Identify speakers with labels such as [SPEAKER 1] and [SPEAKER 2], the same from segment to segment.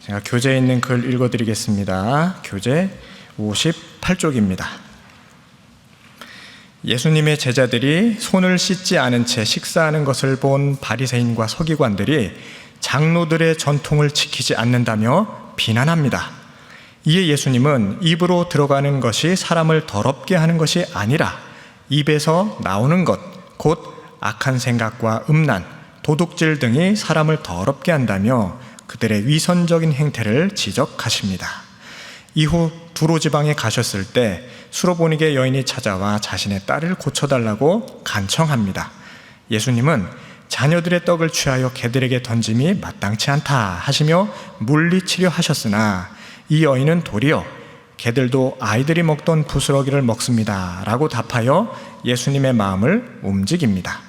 [SPEAKER 1] 제가 교재에 있는 글 읽어드리겠습니다. 교재 58쪽입니다. 예수님의 제자들이 손을 씻지 않은 채 식사하는 것을 본 바리새인과 서기관들이 장로들의 전통을 지키지 않는다며 비난합니다. 이에 예수님은 입으로 들어가는 것이 사람을 더럽게 하는 것이 아니라 입에서 나오는 것, 곧 악한 생각과 음란, 도둑질 등이 사람을 더럽게 한다며 그들의 위선적인 행태를 지적하십니다. 이후 두로 지방에 가셨을 때 수로보니게 여인이 찾아와 자신의 딸을 고쳐달라고 간청합니다. 예수님은 자녀들의 떡을 취하여 개들에게 던짐이 마땅치 않다 하시며 물리치려 하셨으나 이 여인은 도리어 개들도 아이들이 먹던 부스러기를 먹습니다 라고 답하여 예수님의 마음을 움직입니다.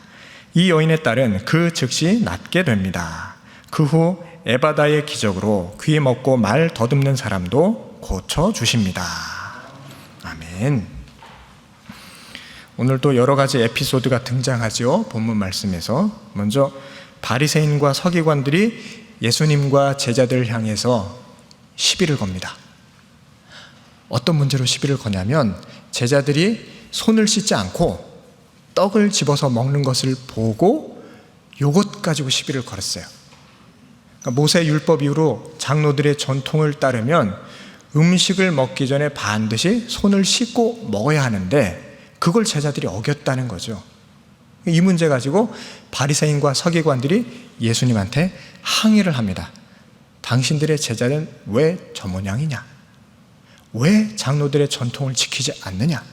[SPEAKER 1] 이 여인의 딸은 그 즉시 낫게 됩니다. 그 후 에바다의 기적으로 귀 먹고 말 더듬는 사람도 고쳐주십니다. 아멘. 오늘도 여러 가지 에피소드가 등장하죠. 본문 말씀에서. 먼저 바리새인과 서기관들이 예수님과 제자들을 향해서 시비를 겁니다. 어떤 문제로 시비를 거냐면 제자들이 손을 씻지 않고 떡을 집어서 먹는 것을 보고 요것 가지고 시비를 걸었어요. 그러니까 모세 율법 이후로 장로들의 전통을 따르면 음식을 먹기 전에 반드시 손을 씻고 먹어야 하는데 그걸 제자들이 어겼다는 거죠. 이 문제 가지고 바리새인과 서기관들이 예수님한테 항의를 합니다. 당신들의 제자는 왜 저 모양이냐? 왜 장로들의 전통을 지키지 않느냐?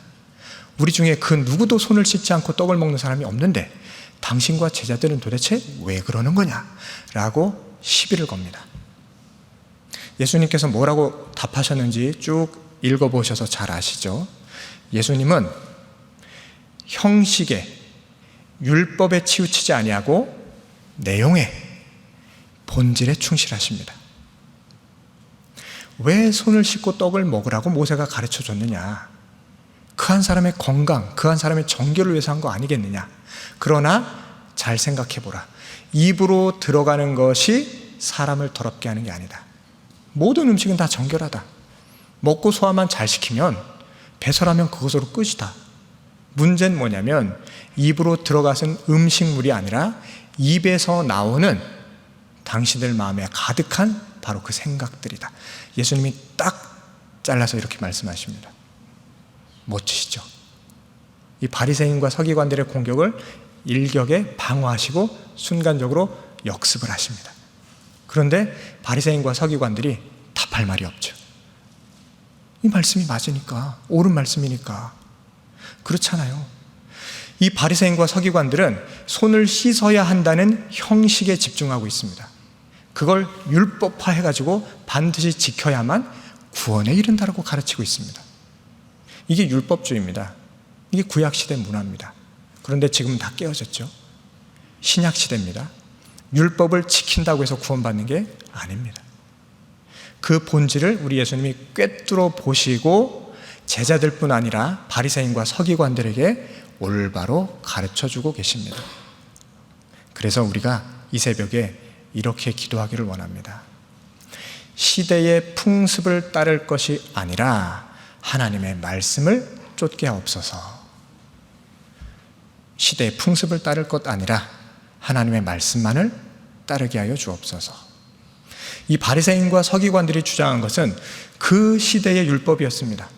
[SPEAKER 1] 우리 중에 그 누구도 손을 씻지 않고 떡을 먹는 사람이 없는데 당신과 제자들은 도대체 왜 그러는 거냐? 라고 시비를 겁니다. 예수님께서 뭐라고 답하셨는지 쭉 읽어보셔서 잘 아시죠? 예수님은 형식에, 율법에 치우치지 아니하고 내용에, 본질에 충실하십니다. 왜 손을 씻고 떡을 먹으라고 모세가 가르쳐 줬느냐? 그 한 사람의 건강, 그 한 사람의 정결을 위해서 한 거 아니겠느냐? 그러나 잘 생각해보라. 입으로 들어가는 것이 사람을 더럽게 하는 게 아니다. 모든 음식은 다 정결하다. 먹고 소화만 잘 시키면, 배설하면 그것으로 끝이다. 문제는 뭐냐면 입으로 들어가는 음식물이 아니라 입에서 나오는 당신들 마음에 가득한 바로 그 생각들이다. 예수님이 딱 잘라서 이렇게 말씀하십니다. 멋지시죠? 이 바리새인과 서기관들의 공격을 일격에 방어하시고 순간적으로 역습을 하십니다. 그런데 바리새인과 서기관들이 답할 말이 없죠. 이 말씀이 맞으니까, 옳은 말씀이니까. 그렇잖아요. 이 바리새인과 서기관들은 손을 씻어야 한다는 형식에 집중하고 있습니다. 그걸 율법화해가지고 반드시 지켜야만 구원에 이른다라고 가르치고 있습니다. 이게 율법주의입니다. 이게 구약시대 문화입니다. 그런데 지금은 다 깨어졌죠. 신약시대입니다. 율법을 지킨다고 해서 구원받는 게 아닙니다. 그 본질을 우리 예수님이 꿰뚫어 보시고 제자들뿐 아니라 바리새인과 서기관들에게 올바로 가르쳐주고 계십니다. 그래서 우리가 이 새벽에 이렇게 기도하기를 원합니다. 시대의 풍습을 따를 것이 아니라 하나님의 말씀을 쫓게 하옵소서. 시대의 풍습을 따를 것 아니라 하나님의 말씀만을 따르게 하여 주옵소서. 이 바리새인과 서기관들이 주장한 것은 그 시대의 율법이었습니다.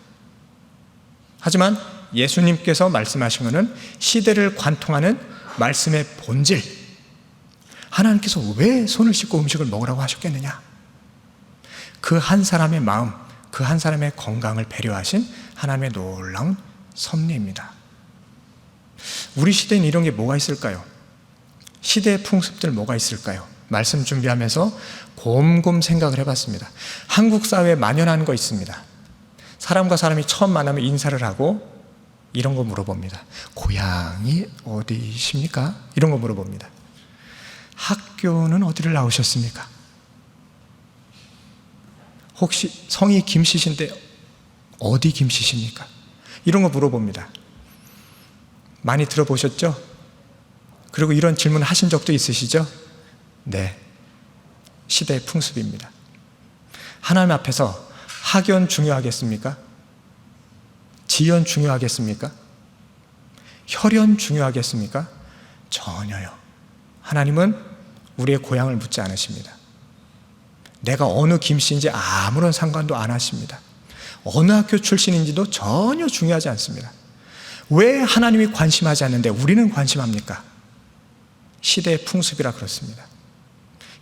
[SPEAKER 1] 하지만 예수님께서 말씀하신 것은 시대를 관통하는 말씀의 본질, 하나님께서 왜 손을 씻고 음식을 먹으라고 하셨겠느냐? 그 한 사람의 마음, 그 한 사람의 건강을 배려하신 하나님의 놀라운 섭리입니다. 우리 시대에는 이런 게 뭐가 있을까요? 시대의 풍습들 뭐가 있을까요? 말씀 준비하면서 곰곰 생각을 해봤습니다. 한국 사회에 만연한 거 있습니다. 사람과 사람이 처음 만나면 인사를 하고 이런 거 물어봅니다. 고향이 어디십니까? 이런 거 물어봅니다. 학교는 어디를 나오셨습니까? 혹시 성이 김씨신데 어디 김씨십니까? 이런 거 물어봅니다. 많이 들어보셨죠? 그리고 이런 질문 하신 적도 있으시죠? 네, 시대의 풍습입니다. 하나님 앞에서 학연 중요하겠습니까? 지연 중요하겠습니까? 혈연 중요하겠습니까? 전혀요. 하나님은 우리의 고향을 묻지 않으십니다. 내가 어느 김씨인지 아무런 상관도 안 하십니다. 어느 학교 출신인지도 전혀 중요하지 않습니다. 왜 하나님이 관심하지 않는데 우리는 관심합니까? 시대의 풍습이라 그렇습니다.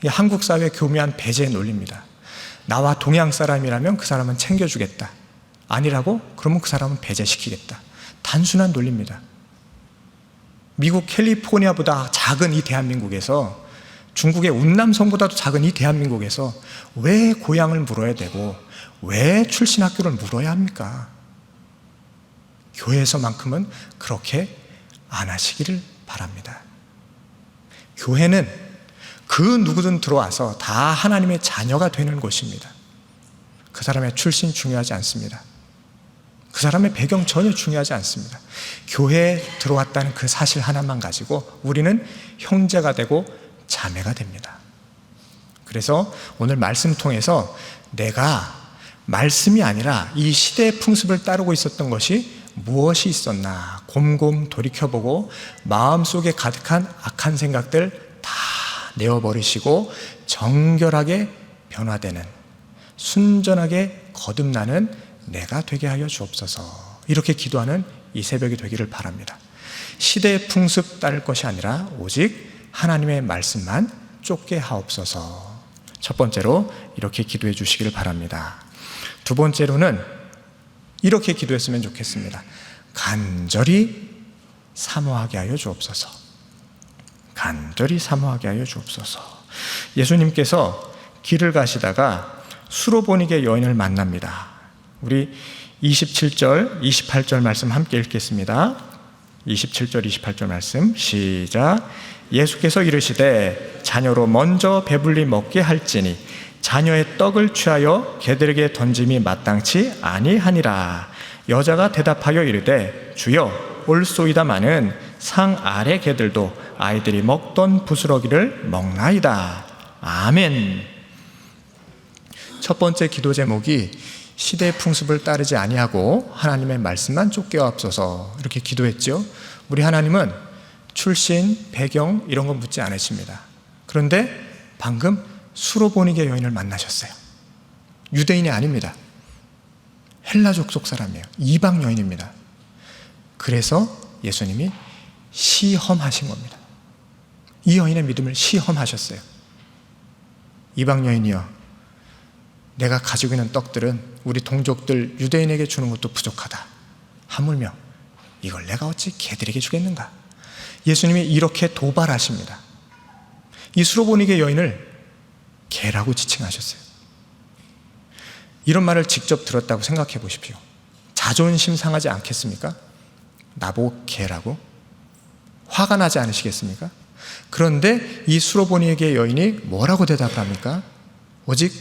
[SPEAKER 1] 이 한국 사회의 교묘한 배제의 논리입니다. 나와 동양 사람이라면 그 사람은 챙겨주겠다. 아니라고? 그러면 그 사람은 배제시키겠다. 단순한 논리입니다. 미국 캘리포니아보다 작은 이 대한민국에서, 중국의 운남성보다도 작은 이 대한민국에서 왜 고향을 물어야 되고 왜 출신 학교를 물어야 합니까? 교회에서만큼은 그렇게 안 하시기를 바랍니다. 교회는 그 누구든 들어와서 다 하나님의 자녀가 되는 곳입니다. 그 사람의 출신 중요하지 않습니다. 그 사람의 배경 전혀 중요하지 않습니다. 교회에 들어왔다는 그 사실 하나만 가지고 우리는 형제가 되고 자매가 됩니다. 그래서 오늘 말씀 통해서 내가 말씀이 아니라 이 시대의 풍습을 따르고 있었던 것이 무엇이 있었나 곰곰 돌이켜보고 마음속에 가득한 악한 생각들 다 내어버리시고 정결하게 변화되는, 순전하게 거듭나는 내가 되게 하여 주옵소서. 이렇게 기도하는 이 새벽이 되기를 바랍니다. 시대의 풍습 따를 것이 아니라 오직 하나님의 말씀만 쫓게 하옵소서. 첫 번째로 이렇게 기도해 주시기를 바랍니다. 두 번째로는 이렇게 기도했으면 좋겠습니다. 간절히 사모하게 하여 주옵소서. 간절히 사모하게 하여 주옵소서. 예수님께서 길을 가시다가 수로보니게 여인을 만납니다. 우리 27절, 28절 말씀 함께 읽겠습니다. 27절, 28절 말씀 시작. 예수께서 이르시되 자녀로 먼저 배불리 먹게 할지니 자녀의 떡을 취하여 개들에게 던짐이 마땅치 아니하니라. 여자가 대답하여 이르되 주여 올소이다마는 상 아래 개들도 아이들이 먹던 부스러기를 먹나이다. 아멘. 첫 번째 기도 제목이 시대의 풍습을 따르지 아니하고 하나님의 말씀만 쫓겨옵소서. 이렇게 기도했죠. 우리 하나님은 출신, 배경 이런 거 묻지 않으십니다. 그런데 방금 수로보니게 여인을 만나셨어요. 유대인이 아닙니다. 헬라 족속 사람이에요. 이방 여인입니다. 그래서 예수님이 시험하신 겁니다. 이 여인의 믿음을 시험하셨어요. 이방 여인이여, 내가 가지고 있는 떡들은 우리 동족들 유대인에게 주는 것도 부족하다. 하물며 이걸 내가 어찌 개들에게 주겠는가? 예수님이 이렇게 도발하십니다. 이 수로보니게 여인을 개라고 지칭하셨어요. 이런 말을 직접 들었다고 생각해 보십시오. 자존심 상하지 않겠습니까? 나보고 개라고? 화가 나지 않으시겠습니까? 그런데 이 수로보니게 여인이 뭐라고 대답을 합니까? 오직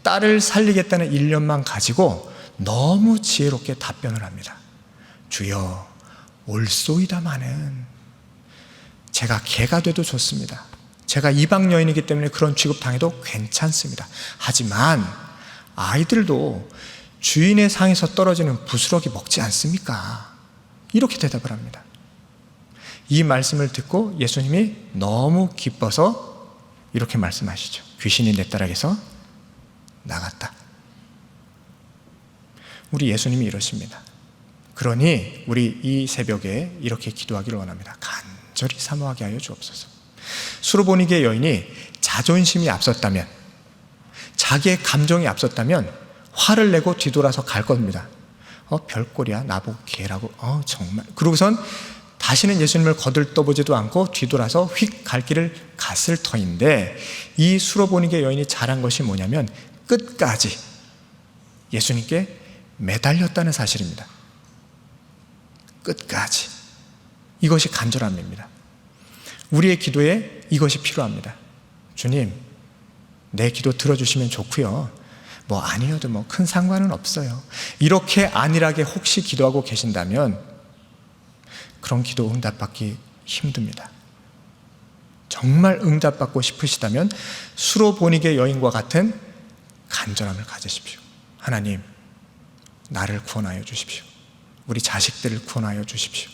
[SPEAKER 1] 딸을 살리겠다는 일념만 가지고 너무 지혜롭게 답변을 합니다. 주여 올소이다마는 제가 개가 돼도 좋습니다. 제가 이방 여인이기 때문에 그런 취급당해도 괜찮습니다. 하지만 아이들도 주인의 상에서 떨어지는 부스러기 먹지 않습니까? 이렇게 대답을 합니다. 이 말씀을 듣고 예수님이 너무 기뻐서 이렇게 말씀하시죠. 귀신이 내 딸에게서 나갔다. 우리 예수님이 이러십니다. 그러니 우리 이 새벽에 이렇게 기도하기를 원합니다. 간절히 사모하게 하여 주옵소서. 수로보니게 여인이 자존심이 앞섰다면, 자기의 감정이 앞섰다면 화를 내고 뒤돌아서 갈 겁니다. 별꼴이야, 나보고 개라고, 정말. 그러고선 다시는 예수님을 거들떠보지도 않고 뒤돌아서 휙 갈 길을 갔을 터인데, 이 수로보니게 여인이 잘한 것이 뭐냐면 끝까지 예수님께 매달렸다는 사실입니다. 끝까지. 이것이 간절함입니다. 우리의 기도에 이것이 필요합니다. 주님, 내 기도 들어주시면 좋고요. 뭐 아니어도 뭐 큰 상관은 없어요. 이렇게 안일하게 혹시 기도하고 계신다면 그런 기도 응답받기 힘듭니다. 정말 응답받고 싶으시다면 수로보니게 여인과 같은 간절함을 가지십시오. 하나님, 나를 구원하여 주십시오. 우리 자식들을 구원하여 주십시오.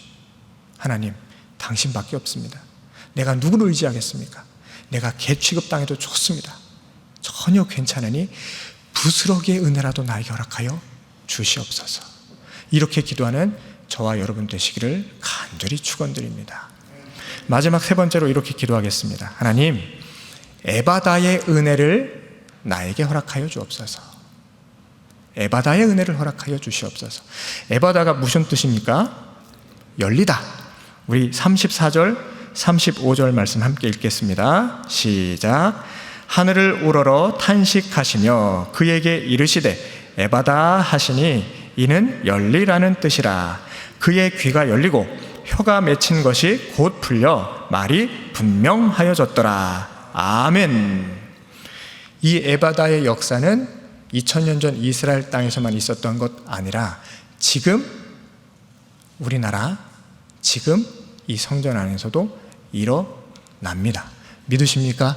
[SPEAKER 1] 하나님, 당신밖에 없습니다. 내가 누구를 의지하겠습니까? 내가 개 취급당해도 좋습니다. 전혀 괜찮으니 부스러기의 은혜라도 나에게 허락하여 주시옵소서. 이렇게 기도하는 저와 여러분 되시기를 간절히 축원드립니다. 마지막 세 번째로 이렇게 기도하겠습니다. 하나님, 에바다의 은혜를 나에게 허락하여 주옵소서. 에바다의 은혜를 허락하여 주시옵소서. 에바다가 무슨 뜻입니까? 열리다. 우리 34절, 35절 말씀 함께 읽겠습니다. 시작. 하늘을 우러러 탄식하시며 그에게 이르시되 에바다 하시니 이는 열리라는 뜻이라. 그의 귀가 열리고 혀가 맺힌 것이 곧 풀려 말이 분명하여졌더라. 아멘. 이 에바다의 역사는 2000년 전 이스라엘 땅에서만 있었던 것 아니라 지금 우리나라, 지금 이 성전 안에서도 일어납니다. 믿으십니까?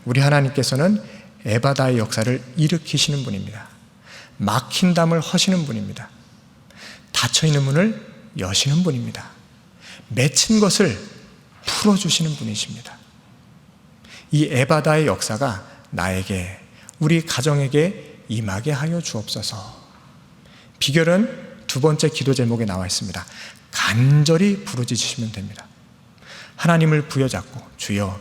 [SPEAKER 1] 우리 하나님께서는 에바다의 역사를 일으키시는 분입니다. 막힌 담을 허시는 분입니다. 닫혀있는 문을 여시는 분입니다. 맺힌 것을 풀어주시는 분이십니다. 이 에바다의 역사가 나에게, 우리 가정에게 임하게 하여 주옵소서. 비결은 두 번째 기도 제목에 나와 있습니다. 간절히 부르짖으시면 됩니다. 하나님을 부여잡고 주여,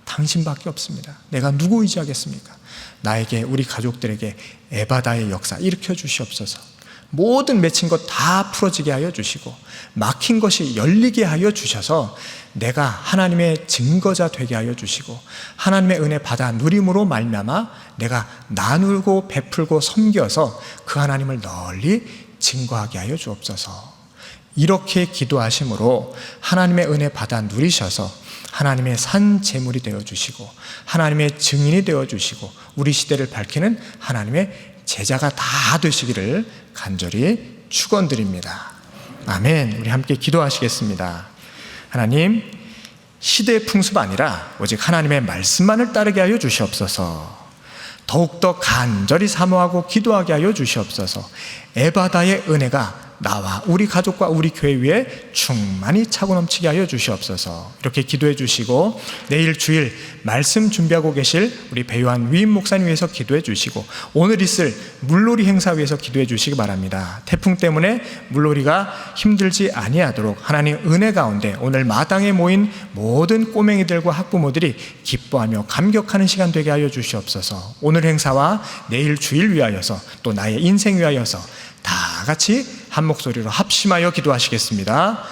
[SPEAKER 1] 당신밖에 없습니다. 내가 누구 의지하겠습니까? 나에게, 우리 가족들에게 에바다의 역사 일으켜 주시옵소서. 모든 맺힌 것 다 풀어지게 하여 주시고 막힌 것이 열리게 하여 주셔서 내가 하나님의 증거자 되게 하여 주시고 하나님의 은혜 받아 누림으로 말미암아 내가 나누고 베풀고 섬겨서 그 하나님을 널리 증거하게 하여 주옵소서. 이렇게 기도하심으로 하나님의 은혜 받아 누리셔서 하나님의 산 제물이 되어주시고 하나님의 증인이 되어주시고 우리 시대를 밝히는 하나님의 제자가 다 되시기를 간절히 축원드립니다. 아멘. 우리 함께 기도하시겠습니다. 하나님, 시대의 풍습 아니라 오직 하나님의 말씀만을 따르게 하여 주시옵소서. 더욱더 간절히 사모하고 기도하게 하여 주시옵소서. 에바다의 은혜가 나와 우리 가족과 우리 교회 위에 충만히 차고 넘치게 하여 주시옵소서. 이렇게 기도해 주시고 내일 주일 말씀 준비하고 계실 우리 배요한 위임 목사님 위해서 기도해 주시고 오늘 있을 물놀이 행사 위해서 기도해 주시기 바랍니다. 태풍 때문에 물놀이가 힘들지 아니하도록 하나님 은혜 가운데 오늘 마당에 모인 모든 꼬맹이들과 학부모들이 기뻐하며 감격하는 시간 되게 하여 주시옵소서. 오늘 행사와 내일 주일 위하여서 또 나의 인생 위하여서 다 같이 한 목소리로 합심하여 기도하시겠습니다.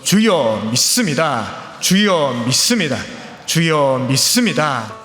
[SPEAKER 1] 주여 믿습니다. 주여 믿습니다. 주여 믿습니다.